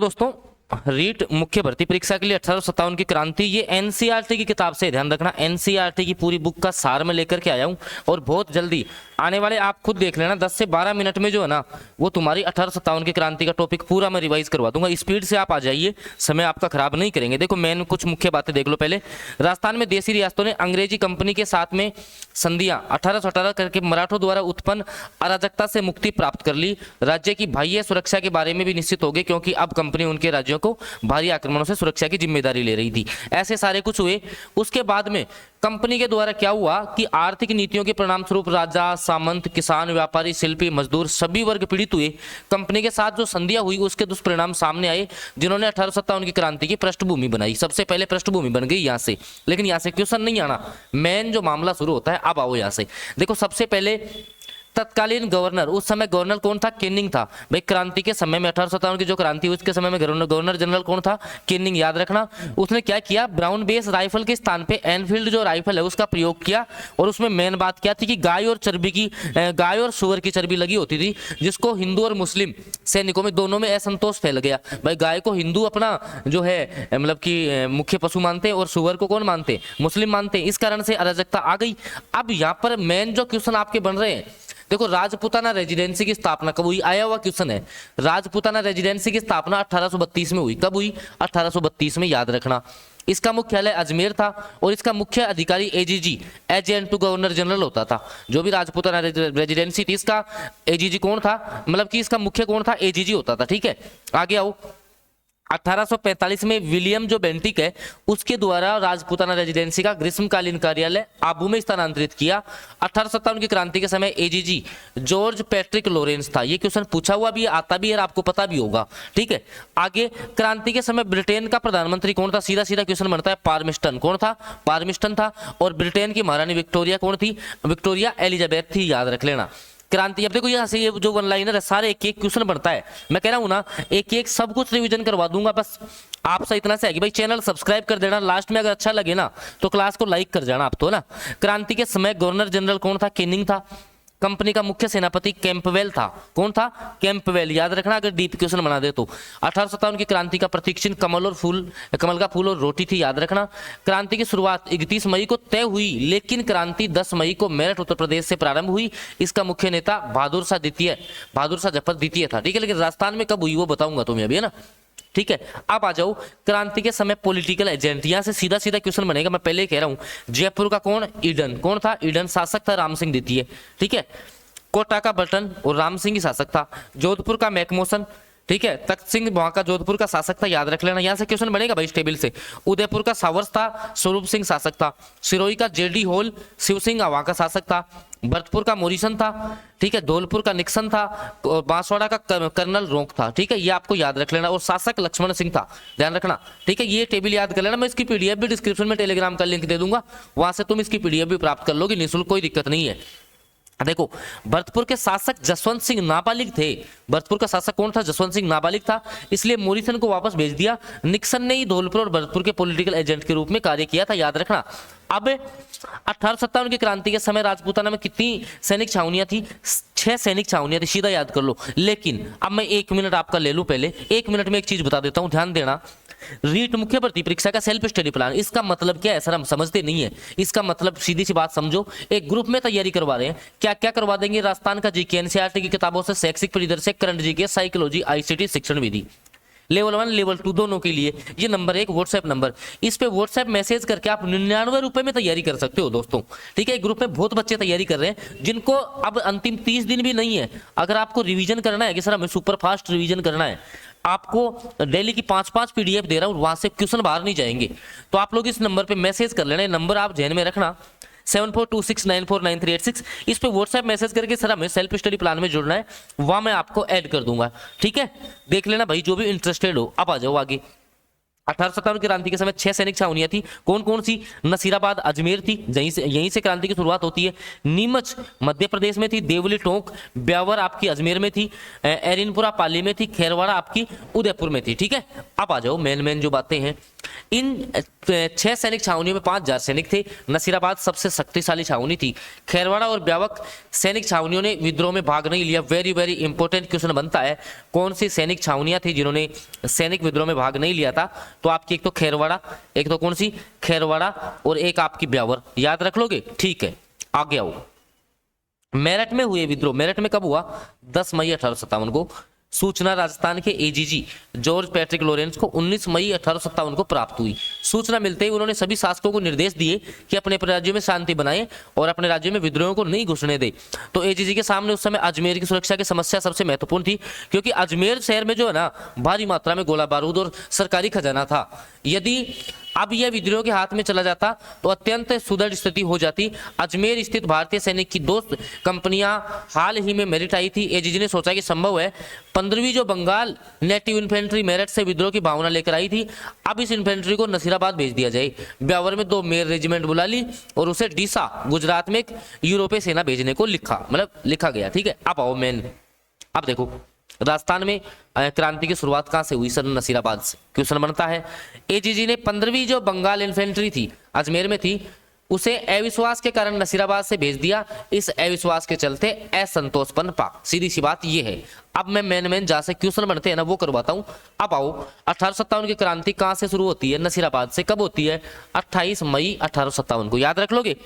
तो दोस्तों रीट मुख्य भर्ती परीक्षा के लिए 1857 की क्रांति, ये एनसीईआरटी की किताब से ध्यान रखना, एनसीईआरटी की पूरी बुक का सार में लेकर के आया हूं और बहुत जल्दी आने वाले आप खुद देख लेना 10 से 12 मिनट में जो है ना वो तुम्हारी 1857 की क्रांति का टॉपिक पूरा मैं रिवाइज करवा दूंगा। स्पीड से आप आ जाइए, समय आपका खराब नहीं करेंगे। देखो मेन कुछ मुख्य बातें देख लो। पहले राजस्थान में देसी रियासतों ने अंग्रेजी कंपनी के साथ में संधियां 1818 करके मराठों द्वारा उत्पन्न अराजकता से मुक्ति प्राप्त कर ली। राज्य की बाह्य सुरक्षा के बारे में भी निश्चित हो गए क्योंकि अब कंपनी उनके राज्यों को भारी आक्रमणों से सुरक्षा की जिम्मेदारी ले रही थी। ऐसे सारे कुछ हुए। उसके बाद में कंपनी के द्वारा क्या हुआ कि आर्थिक नीतियों के परिणाम स्वरूप राजा, सामंत, किसान, व्यापारी, शिल्पी, मजदूर सभी वर्ग पीड़ित हुए। कंपनी के साथ जो संधियां हुई उसके दुष्परिणाम सामने आए जिन्होंने 1857 की क्रांति की पृष्ठभूमि बनाई। सबसे पहले पृष्ठभूमि बन गई यहाँ से, लेकिन यहाँ से क्वेश्चन नहीं आना, मेन जो मामला शुरू होता है। अब आओ यहाँ से देखो। सबसे पहले तत्कालीन गवर्नर, उस समय गवर्नर कौन था? केनिंग था। भाई क्रांति के समय में 1857 की जो क्रांति हुई उसके समय में गवर्नर जनरल कौन था? केनिंग, याद रखना। उसने क्या किया? ब्राउन बेस राइफल के स्थान पे एनफील्ड जो राइफल है उसका प्रयोग किया और उसमें मेन बात क्या थी कि गाय और सुअर की चर्बी लगी होती थी, जिसको हिंदू और मुस्लिम सैनिकों में दोनों में असंतोष फैल गया। भाई गाय को हिंदू अपना जो है मतलब कि मुख्य पशु मानते और सुअर को कौन मानते? मुस्लिम मानते। इस कारण से अराजकता आ गई। अब यहाँ पर मेन जो क्वेश्चन आपके बन रहे हैं, देखो राजपूताना रेजिडेंसी की स्थापना कब हुई? आया हुआ क्वेश्चन है। राजपूताना रेजिडेंसी की स्थापना 1832 में हुई। कब हुई? 1832 में, याद रखना। इसका मुख्यालय अजमेर था और इसका मुख्य अधिकारी AGG, agent to governor general होता था। जो भी राजपूताना रेजिडेंसी थी इसका एजीजी कौन था? मतलब कि इसका मुख्य कौन था? एजीजी होता था। ठीक है, आगे आओ। 1845 में विलियम जो बेंटिक है उसके द्वारा राजपूताना रेजिडेंसी का ग्रीष्मकालीन कार्यालय आबू में स्थानांतरित किया। 1857 की क्रांति के समय एजीजी जॉर्ज पैट्रिक लॉरेंस था। ये क्वेश्चन पूछा हुआ भी आता भी है और आपको पता भी होगा। ठीक है, आगे क्रांति के समय ब्रिटेन का प्रधानमंत्री कौन था? सीधा सीधा क्वेश्चन बनता है, पार्मिस्टन। कौन था? पार्मिस्टन था। और ब्रिटेन की महारानी विक्टोरिया कौन थी? विक्टोरिया एलिजाबेथ थी, याद रख लेना। क्रांति, अब देखो यहाँ से ये जो वन लाइनर है सारे एक एक क्वेश्चन बनता है। मैं कह रहा हूँ ना एक एक सब कुछ रिवीजन करवा दूंगा। बस आपसे इतना से है कि भाई चैनल सब्सक्राइब कर देना। लास्ट में अगर अच्छा लगे ना तो क्लास को लाइक कर जाना आप तो ना। क्रांति के समय गवर्नर जनरल कौन था? केनिंग था। कंपनी का मुख्य सेनापति कैंपवेल था। कौन था? कैंपवेल, याद रखना अगर डीप क्वेश्चन बना दे तो। 1857 की क्रांति का प्रतीक चिन्ह कमल का फूल और रोटी थी, याद रखना। क्रांति की शुरुआत 31 मई को तय हुई, लेकिन क्रांति 10 मई को मेरठ उत्तर प्रदेश से प्रारंभ हुई। इसका मुख्य नेता बहादुर शाह जफर द्वितीय था। ठीक है, लेकिन राजस्थान में कब हुई वो बताऊंगा तुम्हें अभी, है ना। ठीक है, अब आ जाओ क्रांति के समय पॉलिटिकल एजेंट। यहां से सीधा सीधा क्वेश्चन बनेगा। मैं पहले ही कह रहा हूं, जयपुर का कौन? ईडन। कौन था? ईडन। शासक था राम सिंह द्वितीय। ठीक है, कोटा का बटन और राम सिंह ही शासक था। जोधपुर का मैकमोसन, ठीक है, तख्त सिंह वहां का जोधपुर का शासक था, याद रख लेना। यहां से क्वेश्चन बनेगा भाई इस टेबल से। उदयपुर का सावर्स था, स्वरूप सिंह शासक था। सिरोही का जेडी होल, शिव सिंह वहां का शासक था। भरतपुर का मोरिसन था। ठीक है, धौलपुर का निक्सन था और बांसवाड़ा का कर्नल रोंक था। ठीक है, ये आपको याद रख लेना। और शासक लक्ष्मण सिंह था, ध्यान रखना। ठीक है, ये टेबल याद कर लेना। मैं इसकी पीडीएफ भी डिस्क्रिप्शन में टेलीग्राम का लिंक दे दूंगा, वहां से तुम इसकी पीडीएफ भी प्राप्त कर लोगे निःशुल्क, कोई दिक्कत नहीं है। देखो भरतपुर के शासक जसवंत सिंह नाबालिग थे। भरतपुर का शासक कौन था? जसवंत सिंह नाबालिग था, इसलिए मोरिसन को वापस भेज दिया। निक्सन ने ही धौलपुर और भरतपुर के पॉलिटिकल एजेंट के रूप में कार्य किया था, याद रखना। अब 1857 की क्रांति के समय राजपूताना में कितनी सैनिक छावनियां थी? 6 सैनिक छावनियां थी, सीधा याद कर लो। लेकिन अब मैं 1 मिनट आपका ले लूं। पहले 1 मिनट में एक चीज बता देता हूं, ध्यान देना। रीट मुख्य भर्ती परीक्षा का सेल्फ स्टडी प्लान, इसका मतलब क्या है सर? हम समझते नहीं है इसका मतलब। सीधी सी बात समझो, एक ग्रुप में तैयारी करवा रहे हैं। क्या क्या करवा देंगे? राजस्थान का जीके, एनसीईआरटी की किताबों से शैक्षिक परिदृश्य, करंट जीके, साइकोलॉजी, आईसीटी, शिक्षण विधि, लेवल 1 लेवल 2 दोनों के लिए। ये नंबर 1 व्हाट्सएप नंबर, इस पे व्हाट्सएप मैसेज करके आप 99 रुपए में तैयारी कर सकते हो दोस्तों। ठीक है, ग्रुप में बहुत बच्चे तैयारी कर रहे हैं जिनको अब अंतिम 30 दिन भी नहीं है। अगर आपको रिवीजन करना है कि सर हमें सुपर फास्ट रिवीजन करना है, आपको डेली की 5-5 पीडीएफ दे रहा हूं, वहां से क्वेश्चन बाहर नहीं जाएंगे, तो आप लोग इस नंबर पे मैसेज कर लेना। नंबर आप ध्यान में रखना, 7426949386। इस पे व्हाट्सएप मैसेज करके सर हमें सेल्फ स्टडी प्लान में जुड़ना है, वहां मैं आपको ऐड कर दूंगा। ठीक है, देख लेना भाई जो भी इंटरेस्टेड हो। अब आ जाओ आगे। 1857 की क्रांति के समय 6 सैनिक छावनियां थी। कौन कौन सी? नसीराबाद अजमेर थी, यहीं से क्रांति की शुरुआत होती है। नीमच मध्य प्रदेश में थी। देवली टोंक ब्यावर आपकी अजमेर में थी। एरिनपुरा पाली में थी। खेरवाड़ा आपकी उदयपुर में थी। ठीक है, अब आ जाओ मेन जो बातें हैं। इन 6 सैनिक छावनियों में 5000 सैनिक थे। नसीराबाद सबसे शक्तिशाली छावनी थी। खैरवाड़ा और ब्यावक सैनिक छावनियों ने विद्रोह में भाग नहीं लिया। वेरी वेरी इंपॉर्टेंट क्वेश्चन बनता है, कौन सी सैनिक छावनियां थी जिन्होंने सैनिक विद्रोह में भाग नहीं लिया था? तो आपकी एक तो खैरवाड़ा, एक तो कौन सी खैरवाड़ा, और एक आपकी ब्यावर। याद रख लोगे, ठीक है। आगे आओ, मेरठ में हुए विद्रोह। मेरठ में कब हुआ? 10 मई 1857 को। सूचना राजस्थान के एजीजी जॉर्ज पैट्रिक लॉरेंस को 19 मई 1857 को प्राप्त हुई। सूचना मिलते ही उन्होंने सभी शासकों को निर्देश दिए कि अपने राज्यों में शांति बनाएं और अपने राज्यों में विद्रोह को नहीं घुसने दे। तो एजीजी के सामने उस समय अजमेर की सुरक्षा की समस्या सबसे महत्वपूर्ण थी, क्योंकि अजमेर शहर में जो है ना भारी मात्रा में गोला बारूद और सरकारी खजाना था। यदि अब यह विद्रोह के हाथ में चला जाता तो अत्यंत सुदृढ़ स्थिति हो जाती। अजमेर स्थित भारतीय सैनिक की 2 कंपनियां हाल ही में मेरिट आई थी। एजीजी ने सोचा कि संभव है 15वीं जो बंगाल नेटिव इन्फेंट्री मेरठ से विद्रोह की भावना लेकर आई थी, अब इस इन्फेंट्री को नसीराबाद भेज दिया जाए। ब्यावर में 2 मेयर रेजिमेंट बुला ली और उसे डीसा गुजरात में एक यूरोपीय सेना भेजने को लिखा गया। ठीक है, अब आओ मेन। अब देखो राजस्थान में क्रांति की शुरुआत कहां से हुई? सर नसीराबाद से। क्वेश्चन बनता है, एजीजी ने 15वीं जो बंगाल इन्फेंट्री थी अजमेर में थी, उसे अविश्वास के कारण नसीराबाद से भेज दिया। इस अविश्वास के चलते असंतोष पनपा। सीधी सी बात यह है। अब मैं मेन जहां से क्वेश्चन बनते हैं ना वो करवाता हूं। अब आओ, 1857 की क्रांति कहां से शुरू होती है? नसीराबाद से। कब होती है? 28 मई 1857 को। याद रख लोगे।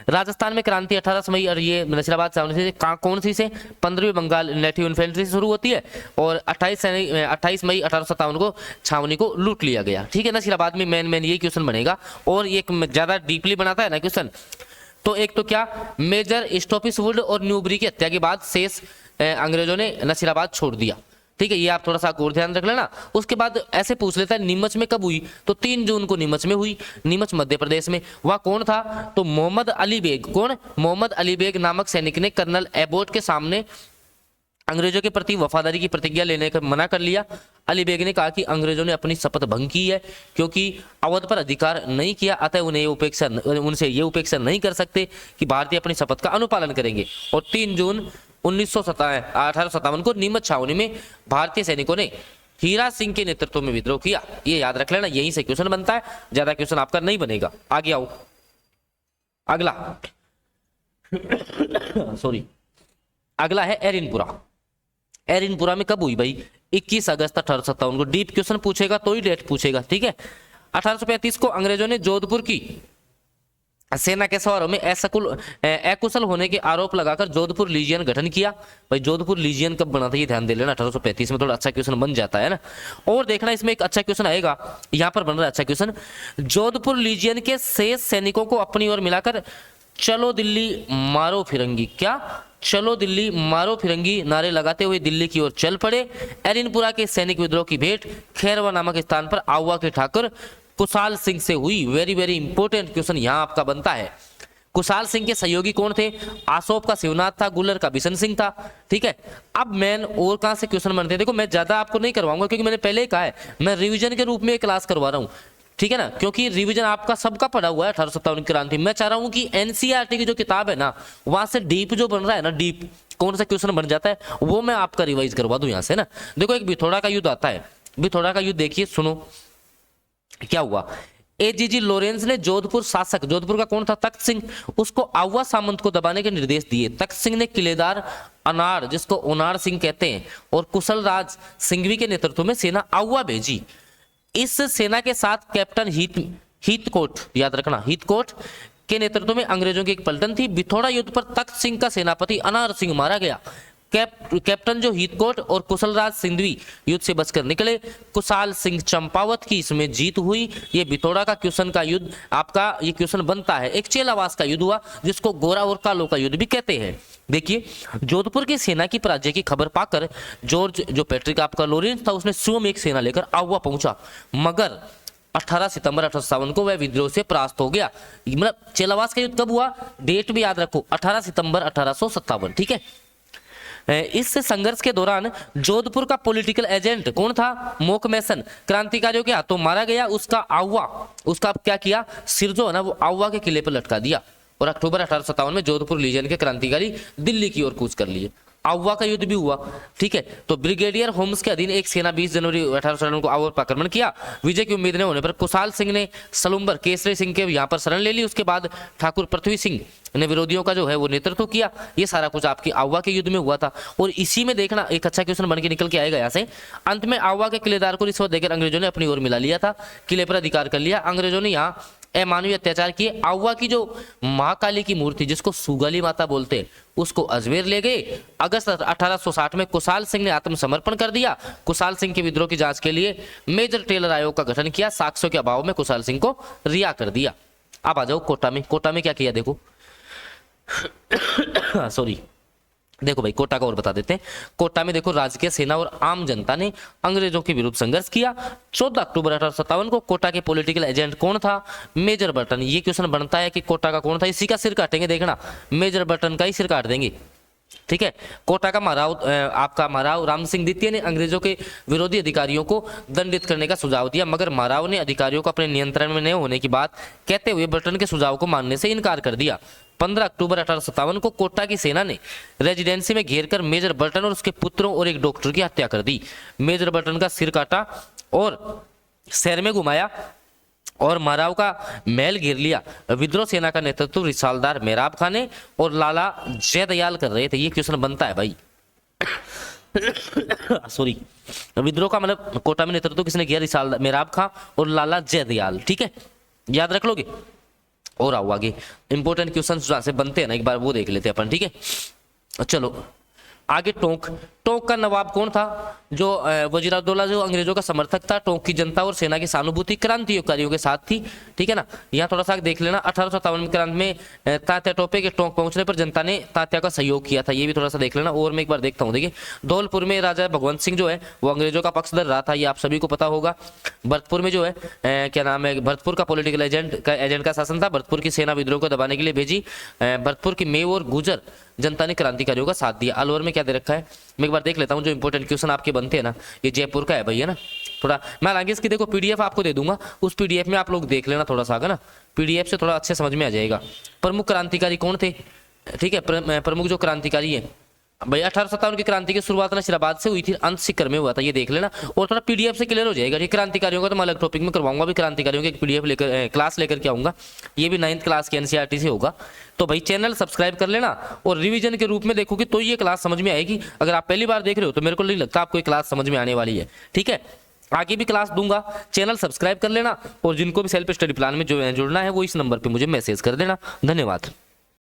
राजस्थान में क्रांति 18 मई और ये नसीराबाद से कौन सी से? 15वीं बंगाल नेटिव इन्फेंट्री से शुरू होती है और 28 मई 1857 को छावनी को लूट लिया गया। ठीक है, नसीराबाद में मेन ये क्वेश्चन बनेगा और ये ज्यादा डीपली बनाता है ना क्वेश्चन। तो एक तो क्या, मेजर स्टॉपिसवुड और न्यूबरी की हत्या के बाद शेष अंग्रेजों ने नसीराबाद छोड़ दिया। ठीक है, ये आप थोड़ा सा और ध्यान रख लेना। उसके बाद ऐसे पूछ लेता है नीमच में कब हुई? तो 3 जून को नीमच में हुई। नीमच मध्य प्रदेश में। वह कौन था? तो मोहम्मद अली बेग। कौन? मोहम्मद अली बेग नामक सैनिक ने कर्नल एबोट के सामने अंग्रेजों के प्रति वफादारी की प्रतिज्ञा लेने का मना कर लिया। अली बेग ने कहा कि अंग्रेजों ने अपनी शपथ भंग की है, क्योंकि अवध पर अधिकार नहीं किया, अतः उनसे ये उपेक्षा नहीं कर सकते कि भारतीय अपनी शपथ का अनुपालन करेंगे। और 3 जून 1857 को नीमच छावनी में भारतीय सैनिकों ने हीरा सिंह के नेतृत्व में विद्रोह किया। ये याद रख लेना, यहीं से क्वेश्चन बनता है, ज्यादा क्वेश्चन आपका नहीं बनेगा। आगे आओ, अगला सॉरी अगला है एरिनपुरा। एरिनपुरा में कब हुई भाई? 21 अगस्त 1857 को। डीप क्वेश्चन पूछेगा तो ही डेट पूछेगा। ठीक है, 1835 को अंग्रेजों ने जोधपुर की सेना के सवारों में अकुशल होने के आरोप लगाकर जोधपुर लीजियन गठन किया। भाई जोधपुर लीजियन कब बना था ये ध्यान दे लेना, 1835 में। थोड़ा अच्छा क्वेश्चन बन जाता है ना। और देखना इसमें एक अच्छा क्वेश्चन आएगा, यहां पर बन रहा है अच्छा क्वेश्चन। जोधपुर लीजियन के शेष सैनिकों को अपनी ओर मिलाकर चलो दिल्ली मारो फिरंगी, क्या चलो दिल्ली मारो फिरंगी नारे लगाते हुए दिल्ली की ओर चल पड़े। एरिनपुरा के सैनिक विद्रोह की भेंट खैरवा नामक स्थान पर आउवा के ठाकुर कुशाल सिंह से हुई। वेरी वेरी इंपॉर्टेंट क्वेश्चन यहां आपका बनता है। कुशाल सिंह के सहयोगी कौन थे? आसोप का शिवनाथ था, गुलर का बिशन सिंह था। ठीक है, अब मैन और कहां से क्वेश्चन बनते हैं? देखो मैं ज्यादा आपको नहीं करवाऊंगा, क्योंकि मैंने पहले ही कहा है मैं रिवीजन के रूप में क्लास करवा रहा हूं। ठीक है ना, क्योंकि रिवीजन आपका सबका पढ़ा हुआ है 1857 की क्रांति। मैं चाह रहा हूं कि एनसीईआरटी की जो किताब है ना, वहां से डीप जो बन रहा है ना, डीप कौन सा क्वेश्चन बन जाता है, वो मैं आपका रिवाइज करवा दूं यहां से ना। देखो एक भिथोड़ा का युद्ध आता है, भिथोड़ा का युद्ध देखिए, सुनो क्या हुआ। एजीजी लॉरेंस ने जोधपुर शासक, जोधपुर का कौन था? तख्त सिंह, उसको आउवा सामंत को दबाने के निर्देश दिए। तख्त सिंह ने किलेदार अनार, जिसको ओनार सिंह कहते हैं, और कुशल राज सिंघवी के नेतृत्व में सेना आउवा भेजी। इस सेना के साथ कैप्टन हीथकोट, याद रखना हीथकोट के नेतृत्व में अंग्रेजों की एक पलटन थी। भिथोड़ा युद्ध पर तख्त सिंह का सेनापति अनार सिंह मारा गया। कैप्टन जो हीथकोट और कुशलराज सिंधवी युद्ध से बचकर निकले। कुशाल सिंह चंपावत की इसमें जीत हुई। ये भिथोड़ा का क्वेश्चन का युद्ध आपका ये क्वेश्चन बनता है। एक चेलावास का युद्ध हुआ, जिसको गोरा और कालो का युद्ध भी कहते हैं। देखिए जोधपुर की सेना की पराजय की खबर पाकर जॉर्ज जो पैट्रिक आपका लॉरेंस था, उसने स्वयं एक सेना लेकर आउवा पहुंचा, मगर 18 सितंबर 1857 को वह विद्रोह से परास्त हो गया। मतलब चेलावास का युद्ध कब हुआ, डेट भी याद रखो, 18 सितंबर 1857। ठीक है, इस संघर्ष के दौरान जोधपुर का पॉलिटिकल एजेंट कौन था? मोक मैसन क्रांतिकारियों के हाथों मारा गया। उसका आउवा, उसका क्या किया, सिर जो है ना वो आउवा के किले पर लटका दिया। और अक्टूबर 1857 में जोधपुर लीजियन के क्रांतिकारी दिल्ली की ओर कूच कर लिए। आउवा का युद्ध भी हुआ, ठीक है। तो ब्रिगेडियर होम्स के अधीन एक सेना 20 जनवरी 1857 को आउवा पर आक्रमण किया। विजय की उम्मीद न होने पर कुशाल सिंह ने सलुम्बर केसरी सिंह के यहाँ पर शरण ले ली। उसके बाद ठाकुर पृथ्वी सिंह ने विरोधियों का जो है वो नेतृत्व किया। ये सारा कुछ आपकी आउवा के युद्ध में हुआ था। और इसी में देखना एक अच्छा क्वेश्चन बन के निकल के आएगा यहाँ से। अंत में आउवा के किलेदार को रिश्वत देकर अंग्रेजों ने अपनी ओर मिला लिया था, किले पर अधिकार कर लिया। अंग्रेजों ने यहाँ अमानवीय अत्याचार किए। आउवा की जो महाकाली की मूर्ति जिसको सुगाली माता बोलते हैं उसको अजमेर ले गए। अगस्त 1860 में कुशाल सिंह ने आत्मसमर्पण कर दिया। कुशाल सिंह के विद्रोह की जांच के लिए मेजर टेलर आयोग का गठन किया। साक्ष्यों के अभाव में कुशाल सिंह को रिहा कर दिया। अब आ जाओ कोटा में। कोटा में क्या किया देखो सॉरी देखो भाई, कोटा का और बता देते हैं। कोटा में देखो राजकीय सेना और आम जनता ने अंग्रेजों के विरुद्ध संघर्ष किया। 14 अक्टूबर 1857 को कोटा के पॉलिटिकल एजेंट कौन था? Major Burton. ये क्वेश्चन बनता है कि कोटा का कौन था, इसी का सिर काटेंगे, देखना मेजर बर्टन का ही सिर काट देंगे, ठीक है। कोटा का महाराव आपका महाराव राम सिंह द्वितीय ने अंग्रेजों के विरोधी अधिकारियों को दंडित करने का सुझाव दिया, मगर महाराव ने अधिकारियों को अपने नियंत्रण में न होने की बात कहते हुए बर्टन के सुझाव को मानने से इनकार कर दिया। 15 अक्टूबर 1857 को कोटा की सेना ने रेजिडेंसी में घेरकर मेजर बर्टन और उसके पुत्रों और एक डॉक्टर की हत्या कर दी। मेजर बर्टन का सिर काटा और शहर में घुमाया और महाराव का महल घेर लिया। विद्रोह सेना का नेतृत्व रिसालदार मेहराब खान ने और लाला जयदयाल कर रहे थे। ये क्वेश्चन बनता है भाई सॉरी, विद्रोह का मतलब कोटा में नेतृत्व किसने किया? रिसालदार मेहराब खान और लाला जयदयाल, ठीक है, याद रख लोगे। और आओ आगे इंपॉर्टेंट क्वेश्चन जहां से बनते हैं ना, एक बार वो देख लेते हैं अपन, ठीक है। चलो आगे टोंक। टोंक का नवाब कौन था? जो वजीरुद्दौला जो अंग्रेजों का समर्थक था। टोंक की जनता और सेना की सहानुभूति क्रांतिकारियों के साथ थी, ठीक है ना। यहाँ थोड़ा सा देख लेना। 1857 क्रांति में तात्या टोपे के टोंक पहुंचने पर जनता ने तात्या का सहयोग किया था, ये भी थोड़ा सा देख लेना। और मैं एक बार देखता हूँ, देखिए धौलपुर में राजा भगवंत सिंह जो है वो अंग्रेजों का पक्षधर रहा था, ये आप सभी को पता होगा। भरतपुर में जो है क्या नाम है, भरतपुर का पॉलिटिकल एजेंट का शासन था। भरतपुर की सेना विद्रोह को दबाने के लिए भेजी। भरतपुर की मेव और गुजर जनता ने क्रांतिकारियों का साथ दिया। अलवर में क्या दे रखा है मैं एक बार देख लेता हूँ। जो इंपॉर्टेंट क्वेश्चन आपके बनते हैं ना, ये जयपुर का है भाई, है ना। थोड़ा मैं आगे इसकी देखो पीडीएफ आपको दे दूंगा, उस पीडीएफ में आप लोग देख लेना थोड़ा सा, ना पीडीएफ से थोड़ा अच्छे समझ में आ जाएगा। प्रमुख क्रांतिकारी कौन थे? ठीक है, प्रमुख जो क्रांतिकारी है भाई 1857 की क्रांति की शुरुआत नशीराबाद से हुई थी, अंत सीकर में हुआ था, ये देख लेना। और थोड़ा पीडीएफ से क्लियर हो जाएगा। ठीक, क्रांतिकारियों का तो मैं अलग टॉपिक में करवाऊंगा, भी क्रांतिकारियों के पीडीएफ लेकर क्लास लेकर के आऊंगा। ये भी 9th क्लास के एनसीईआरटी से होगा। तो भाई चैनल सब्सक्राइब कर लेना और रिवीजन के रूप में देखोगे तो ये क्लास समझ में आएगी। अगर आप पहली बार देख रहे हो तो मेरे को नहीं लगता आपको ये क्लास समझ में आने वाली है, ठीक है। आगे भी क्लास दूंगा, चैनल सब्सक्राइब कर लेना। और जिनको भी सेल्फ स्टडी प्लान में जो जुड़ना है वो इस नंबर पे मुझे मैसेज कर देना। धन्यवाद।